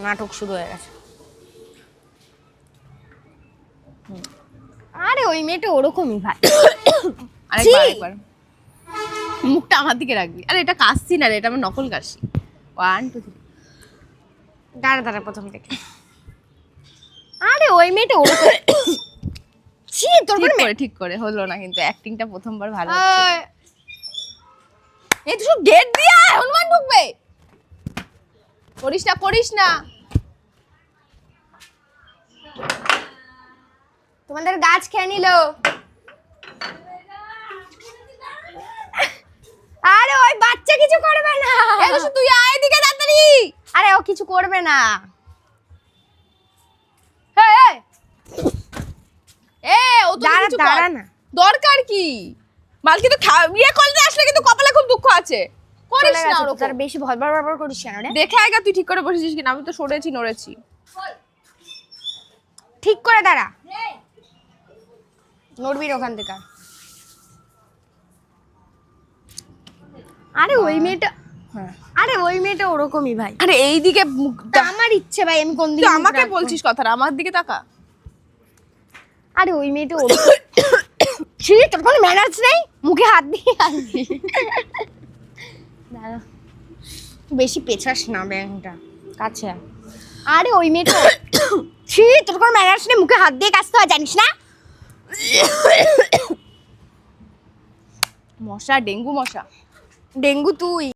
নাটক শুরু হয়ে গেছে। আরে ওই মেয়েটা ওরকমই ভাই। আরেকবার মুখটা আমার দিকে রাখবি। আরে এটা কাশছি না রে, এটা আমার নকল কাশি। 1 2 3। দাঁড়া প্রথম থেকে। আরে ওই মেয়েটা ওরকম। ছি তোর ঠিক করে হলো না, কিন্তু অ্যাক্টিংটা প্রথমবার ভালো হচ্ছে। এই তুই গেট দিয়া হনুমান ঢুকবে। করিস না। তোমাদের গাছ খেয়ে নিল। আরে ওই বাচ্চা কিছু করবে না। তুই আয় এদিকে তাড়াতাড়ি। আরে ও কিছু করবে না। ও তো কিছু দাঁড়া না। দরকার কি? মালকে তো ইয়ে করতে আসলে কিন্তু কপালে খুব দুঃখ আছে। করিস না ওরকম। তার বেশি ভরভর করিস কেন রে? দেখে আগে তুই ঠিক করে বসেছিস কিনা। আমি তো নড়েছি। ঠিক করে দাঁড়া। নড়বি ওখান থেকে। আরে ওই মেয়েটা, আরে ওই মেয়েটা ওরকমই ভাই। আরে এইদিকে মুখটা আমার ইচ্ছে ভাই, আমি কোন দিকে তুই আমাকে বলছিস কথাটা, আমার দিকে তাকা। আরে ওই মেয়েটা ওরকম। ছি তোর কোনো ম্যানার্স নেই, মুখে হাত দিয়ে আসবি। দাঁড়া, বেশি পেছাস না ব্যাংকটা কাছে। আরে ওই মেয়েটা, ছি তোর কোনো ম্যানার্স নেই, মুখে হাত দিয়ে কাছতে হয় জানিস না? মশা, ডেঙ্গু মশা। ডেঙ্গু তুই।